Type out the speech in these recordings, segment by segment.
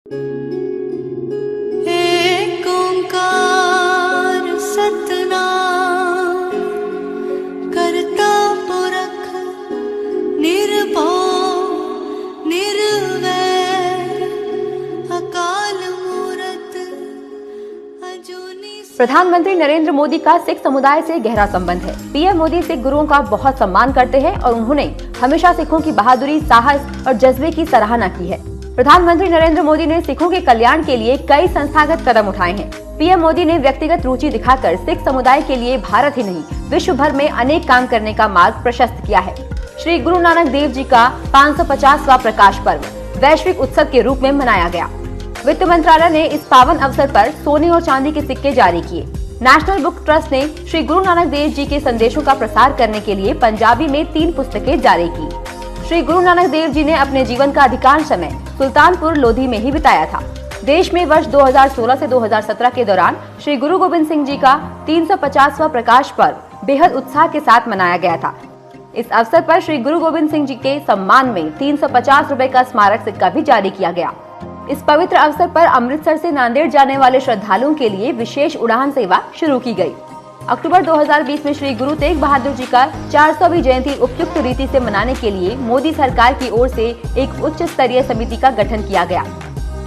एक ओंकार सतनाम करता पुरख निर्भव निर्वैर अकाल मूरत अजूनी। प्रधानमंत्री नरेंद्र मोदी का सिख समुदाय से गहरा संबंध है। पीएम मोदी सिख गुरुओं का बहुत सम्मान करते हैं और उन्होंने हमेशा सिखों की बहादुरी, साहस और जज्बे की सराहना की है। प्रधानमंत्री नरेंद्र मोदी ने सिखों के कल्याण के लिए कई संस्थागत कदम उठाए हैं। पीएम मोदी ने व्यक्तिगत रुचि दिखाकर सिख समुदाय के लिए भारत ही नहीं, विश्व भर में अनेक काम करने का मार्ग प्रशस्त किया है। श्री गुरु नानक देव जी का 550वां प्रकाश पर्व वैश्विक उत्सव के रूप में मनाया गया। वित्त मंत्रालय ने इस पावन अवसर पर सोने और चांदी के सिक्के जारी किए। नेशनल बुक ट्रस्ट ने श्री गुरु नानक देव जी के संदेशों का प्रसार करने के लिए पंजाबी में 3 पुस्तकें जारी की। श्री गुरु नानक देव जी ने अपने जीवन का अधिकांश समय सुल्तानपुर लोधी में ही बिताया था। देश में वर्ष 2016 से 2017 के दौरान श्री गुरु गोविंद सिंह जी का 350वां प्रकाश पर्व बेहद उत्साह के साथ मनाया गया था। इस अवसर पर श्री गुरु गोविंद सिंह जी के सम्मान में 350 रुपए का स्मारक सिक्का भी जारी किया गया। इस पवित्र अवसर पर अमृतसर से नांदेड़ जाने वाले श्रद्धालुओं के लिए विशेष उड़ान सेवा शुरू की गई। अक्टूबर 2020 में श्री गुरु तेग बहादुर जी का 400वीं जयंती उपयुक्त रीति से मनाने के लिए मोदी सरकार की ओर से एक उच्च स्तरीय समिति का गठन किया गया।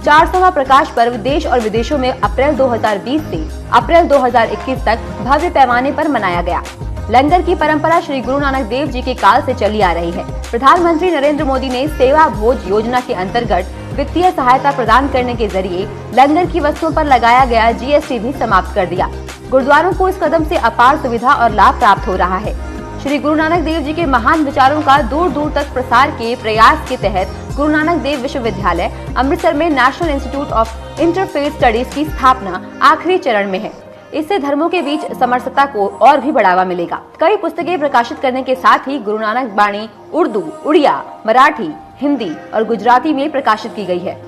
400वां प्रकाश पर्व देश और विदेशों में अप्रैल 2020 से अप्रैल 2021 तक भव्य पैमाने पर मनाया गया। लंगर की परंपरा श्री गुरु नानक देव जी के काल से चली आ रही है। प्रधानमंत्री नरेंद्र मोदी ने सेवा भोज योजना के अंतर्गत वित्तीय सहायता प्रदान करने के जरिए लंगर की वस्तुओं पर लगाया गया जीएसटी भी समाप्त कर दिया। गुरुद्वारों को इस कदम से अपार सुविधा और लाभ प्राप्त हो रहा है। श्री गुरु नानक देव जी के महान विचारों का दूर दूर तक प्रसार के प्रयास के तहत गुरु नानक देव विश्वविद्यालय अमृतसर में national institute of interfaith studies की स्थापना आखिरी चरण में है। इससे धर्मों के बीच समरसता को और भी बढ़ावा मिलेगा। कई पुस्तकें प्रकाशित करने के साथ ही गुरु नानक बाणी उर्दू, उड़िया, मराठी, हिंदी और गुजराती में प्रकाशित की गई है।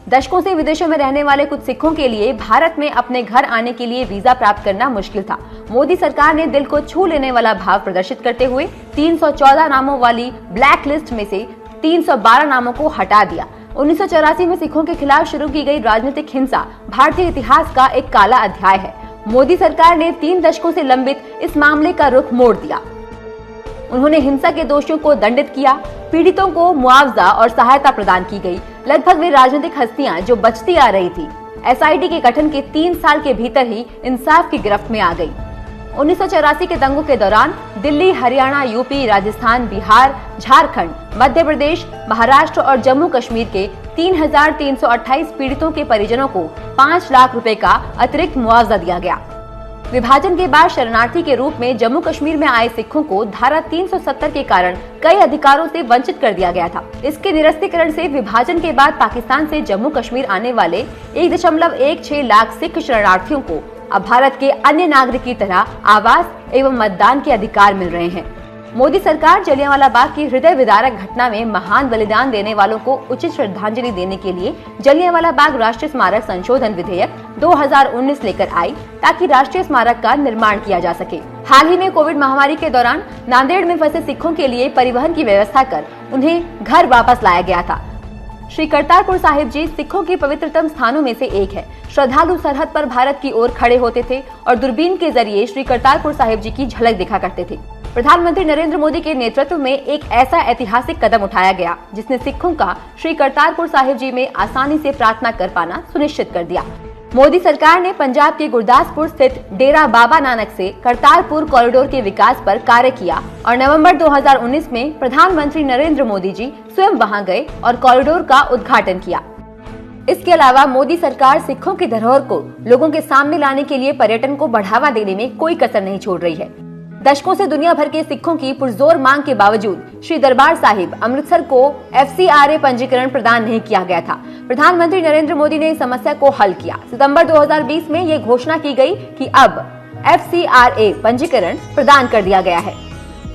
दशकों से विदेशों में रहने वाले कुछ सिखों के लिए भारत में अपने घर आने के लिए वीजा प्राप्त करना मुश्किल था। मोदी सरकार ने दिल को छू लेने वाला भाव प्रदर्शित करते हुए 314 नामों वाली ब्लैक लिस्ट में से 312 नामों को हटा दिया। 1984 में सिखों के खिलाफ शुरू की गई राजनीतिक हिंसा भारतीय इतिहास का एक काला अध्याय है। मोदी सरकार ने 3 दशकों से लंबित इस मामले का रुख मोड़ दिया। उन्होंने हिंसा के दोषियों को दंडित किया, पीड़ितों को मुआवजा और सहायता प्रदान की गई। लगभग वे राजनीतिक हस्तियां जो बचती आ रही थी, एसआईटी के गठन के 3 साल के भीतर ही इंसाफ की गिरफ्त में आ गई। 1984 के दंगों के दौरान दिल्ली, हरियाणा, यूपी, राजस्थान, बिहार, झारखंड, मध्य प्रदेश, महाराष्ट्र और जम्मू कश्मीर के 3328 पीड़ितों के परिजनों को 5 लाख रुपए का अतिरिक्त मुआवजा दिया गया। विभाजन के बाद शरणार्थी के रूप में जम्मू कश्मीर में आए सिखों को धारा 370 के कारण कई अधिकारों से वंचित कर दिया गया था। इसके निरस्तीकरण से विभाजन के बाद पाकिस्तान से जम्मू कश्मीर आने वाले 1.16 लाख सिख शरणार्थियों को अब भारत के अन्य नागरिक की तरह आवास एवं मतदान के अधिकार मिल रहे हैं। मोदी सरकार जलियांवाला बाग की हृदय विदारक घटना में महान बलिदान देने वालों को उचित श्रद्धांजलि देने के लिए जलियांवाला बाग राष्ट्रीय स्मारक संशोधन विधेयक 2019 लेकर आई, ताकि राष्ट्रीय स्मारक का निर्माण किया जा सके। हाल ही में कोविड महामारी के दौरान नांदेड़ में फंसे सिखों के लिए परिवहन की व्यवस्था कर उन्हें घर वापस लाया गया था। श्री करतारपुर साहिब जी सिखों के पवित्रतम स्थानों में से एक है। श्रद्धालु सरहद पर भारत की ओर खड़े होते थे और दूरबीन के जरिए श्री करतारपुर साहिब जी की झलक दिखा करते थे। प्रधानमंत्री नरेंद्र मोदी के नेतृत्व में एक ऐसा ऐतिहासिक कदम उठाया गया जिसने सिखों का श्री करतारपुर साहिब जी में आसानी से प्रार्थना कर पाना सुनिश्चित कर दिया। मोदी सरकार ने पंजाब के गुरदासपुर स्थित डेरा बाबा नानक से करतारपुर कॉरिडोर के विकास पर कार्य किया और नवंबर 2019 में प्रधानमंत्री नरेंद्र मोदी जी स्वयं वहां गए और कॉरिडोर का उद्घाटन किया। इसके अलावा मोदी सरकार सिखों की धरोहर को लोगों के सामने लाने के लिए पर्यटन को बढ़ावा देने में कोई कसर नहीं छोड़ रही है। दशकों से दुनिया भर के सिखों की पुरजोर मांग के बावजूद श्री दरबार साहिब अमृतसर को FCRA पंजीकरण प्रदान नहीं किया गया था। प्रधानमंत्री नरेंद्र मोदी ने इस समस्या को हल किया। सितंबर 2020 में ये घोषणा की गई कि अब FCRA पंजीकरण प्रदान कर दिया गया है।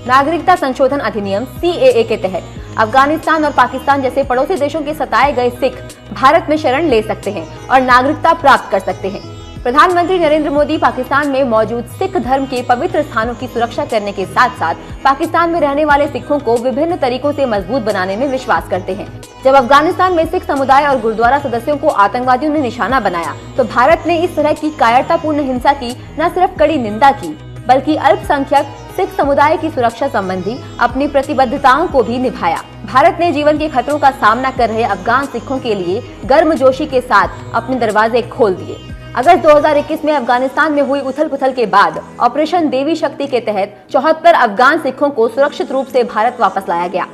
नागरिकता संशोधन अधिनियम CAA के तहत अफगानिस्तान और पाकिस्तान जैसे पड़ोसी देशों के सताए गए सिख भारत में शरण ले सकते हैं और नागरिकता प्राप्त कर सकते हैं। प्रधानमंत्री नरेंद्र मोदी पाकिस्तान में मौजूद सिख धर्म के पवित्र स्थानों की सुरक्षा करने के साथ साथ पाकिस्तान में रहने वाले सिखों को विभिन्न तरीकों से मजबूत बनाने में विश्वास करते हैं। जब अफगानिस्तान में सिख समुदाय और गुरुद्वारा सदस्यों को आतंकवादियों ने निशाना बनाया तो भारत ने इस तरह की कायरतापूर्ण हिंसा की न सिर्फ कड़ी निंदा की बल्कि अल्पसंख्यक सिख समुदाय की सुरक्षा संबंधी अपनी प्रतिबद्धताओं को भी निभाया। भारत ने जीवन के खतरों का सामना कर रहे अफगान सिखों के लिए गर्मजोशी के साथ अपने दरवाजे खोल दिए। अगस्त 2021 में अफगानिस्तान में हुई उथल पुथल के बाद ऑपरेशन देवी शक्ति के तहत 74 अफगान सिखों को सुरक्षित रूप से भारत वापस लाया गया।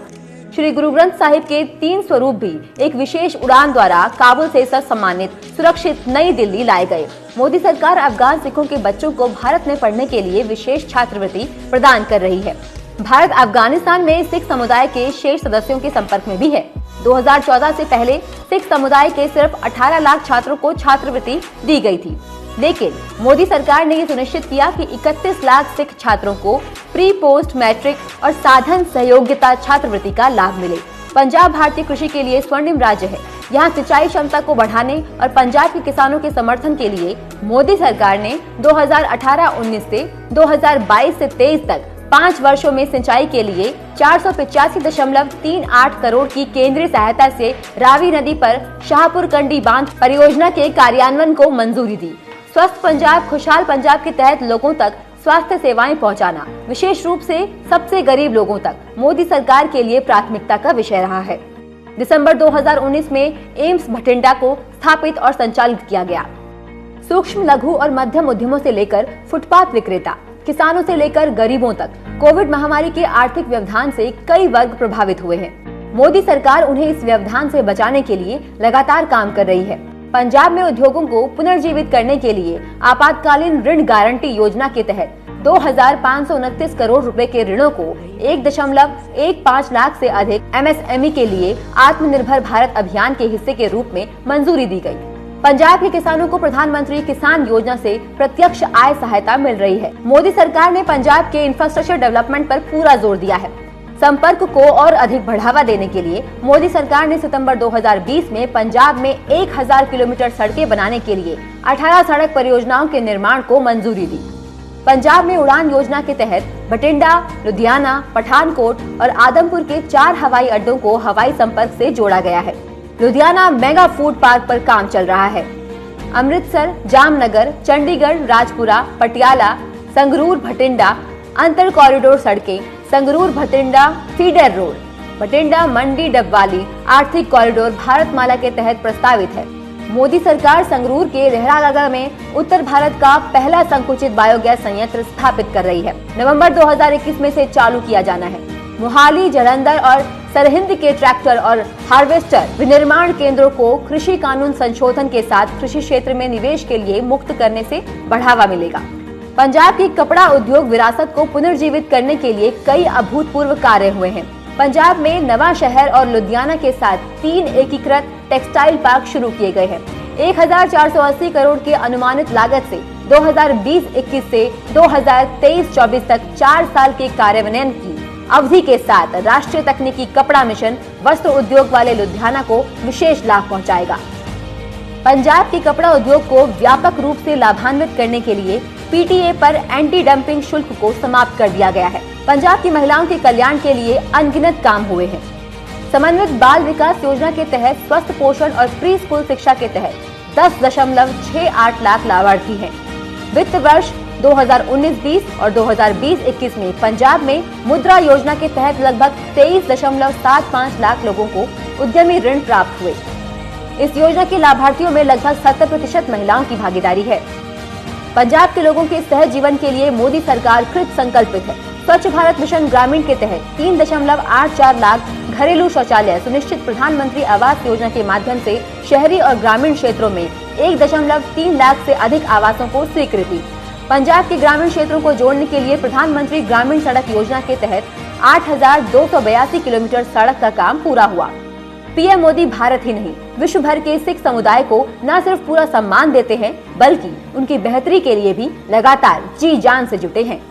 श्री गुरु ग्रंथ साहिब के 3 स्वरूप भी एक विशेष उड़ान द्वारा काबुल से सम्मानित सुरक्षित नई दिल्ली लाए गए। मोदी सरकार अफगान सिखों के बच्चों को भारत में पढ़ने के लिए विशेष छात्रवृत्ति प्रदान कर रही है। भारत अफगानिस्तान में सिख समुदाय के शेष सदस्यों के संपर्क में भी है। 2014 से पहले सिख समुदाय के सिर्फ 18 लाख छात्रों को छात्रवृत्ति दी गई थी, लेकिन मोदी सरकार ने ये सुनिश्चित किया कि 31 लाख सिख छात्रों को प्री पोस्ट मैट्रिक और साधन सहयोग्यता छात्रवृत्ति का लाभ मिले। पंजाब भारतीय कृषि के लिए स्वर्णिम राज्य है। यहाँ सिंचाई क्षमता को बढ़ाने और पंजाब के किसानों के समर्थन के लिए मोदी सरकार ने 2018-19 से 2022 से 23 तक 5 वर्षों में सिंचाई के लिए 485.38 करोड़ की केंद्रीय सहायता से रावी नदी पर शाहपुर कंडी बांध परियोजना के कार्यान्वयन को मंजूरी दी। स्वस्थ पंजाब खुशहाल पंजाब के तहत लोगों तक स्वास्थ्य सेवाएं पहुंचाना, विशेष रूप से सबसे गरीब लोगों तक, मोदी सरकार के लिए प्राथमिकता का विषय रहा है। दिसंबर 2019 में एम्स भटिंडा को स्थापित और संचालित किया गया। सूक्ष्म लघु और मध्यम उद्यमों से लेकर फुटपाथ विक्रेता, किसानों से लेकर गरीबों तक कोविड महामारी के आर्थिक व्यवधान से कई वर्ग प्रभावित हुए हैं। मोदी सरकार उन्हें इस व्यवधान से बचाने के लिए लगातार काम कर रही है। पंजाब में उद्योगों को पुनर्जीवित करने के लिए आपातकालीन ऋण गारंटी योजना के तहत 2,529 करोड़ रुपए के ऋणों को 1.15 लाख से अधिक MSME के लिए आत्मनिर्भर भारत अभियान के हिस्से के रूप में मंजूरी दी गई। पंजाब के किसानों को प्रधानमंत्री किसान योजना से प्रत्यक्ष आय सहायता मिल रही है। मोदी सरकार ने पंजाब के इंफ्रास्ट्रक्चर डेवलपमेंट पर पूरा जोर दिया है। संपर्क को और अधिक बढ़ावा देने के लिए मोदी सरकार ने सितंबर 2020 में पंजाब में 1000 किलोमीटर सड़कें बनाने के लिए 18 सड़क परियोजनाओं के निर्माण को मंजूरी दी। पंजाब में उड़ान योजना के तहत बठिंडा, लुधियाना, पठानकोट और आदमपुर के 4 हवाई अड्डों को हवाई संपर्क से जोड़ा गया है। लुधियाना मेगा फूड पार्क पर काम चल रहा है। अमृतसर, जामनगर, चंडीगढ़, राजपुरा, पटियाला, संगरूर, भटिंडा अंतर कॉरिडोर सड़कें, संगरूर भटिंडा फीडर रोड, भटिंडा मंडी डबवाली आर्थिक कॉरिडोर भारतमाला के तहत प्रस्तावित है। मोदी सरकार संगरूर के लहरागागा में उत्तर भारत का पहला संकुचित बायोगैस संयंत्र स्थापित कर रही है। नवंबर 2021 में से चालू किया जाना है। मोहाली, जालंधर और सरहिंद के ट्रैक्टर और हार्वेस्टर विनिर्माण केंद्रों को कृषि कानून संशोधन के साथ कृषि क्षेत्र में निवेश के लिए मुक्त करने से बढ़ावा मिलेगा। पंजाब की कपड़ा उद्योग विरासत को पुनर्जीवित करने के लिए कई अभूतपूर्व कार्य हुए हैं। पंजाब में नवा शहर और लुधियाना के साथ 3 एकीकृत टेक्सटाइल पार्क शुरू किए गए हैं। 1480 करोड़ के अनुमानित लागत से 2020-21 से 2023-24 तक 4 साल के कार्यान्वयन की अवधि के साथ राष्ट्रीय तकनीकी कपड़ा मिशन वस्त्र उद्योग वाले लुधियाना को विशेष लाभ पहुंचाएगा। पंजाब के कपड़ा उद्योग को व्यापक रूप से लाभान्वित करने के लिए PTA पर एंटी डंपिंग शुल्क को समाप्त कर दिया गया है। पंजाब की महिलाओं के कल्याण के लिए अनगिनत काम हुए हैं। समन्वित बाल विकास योजना के तहत स्वस्थ पोषण और प्री स्कूल शिक्षा के तहत 10.68 लाख लाभार्थी हैं। वित्त वर्ष 2019-20 और 2020-21 में पंजाब में मुद्रा योजना के तहत लगभग 23.75 लाख लोगों को उद्यमी ऋण प्राप्त हुए। इस योजना के लाभार्थियों में लगभग 70% महिलाओं की भागीदारी है। पंजाब के लोगों के सहज जीवन के लिए मोदी सरकार कृत संकल्पित है। स्वच्छ भारत मिशन ग्रामीण के तहत 3.84 लाख घरेलू शौचालय सुनिश्चित प्रधानमंत्री आवास योजना के माध्यम से शहरी और ग्रामीण क्षेत्रों में 1.3 लाख से अधिक आवासों को स्वीकृति। पंजाब के ग्रामीण क्षेत्रों को जोड़ने के लिए प्रधानमंत्री ग्रामीण सड़क योजना के तहत 8,282 किलोमीटर सड़क का काम पूरा हुआ। पीएम मोदी भारत ही नहीं विश्व भर के सिख समुदाय को न सिर्फ पूरा सम्मान देते हैं बल्कि उनकी बेहतरी के लिए भी लगातार जी जान से जुटे हैं।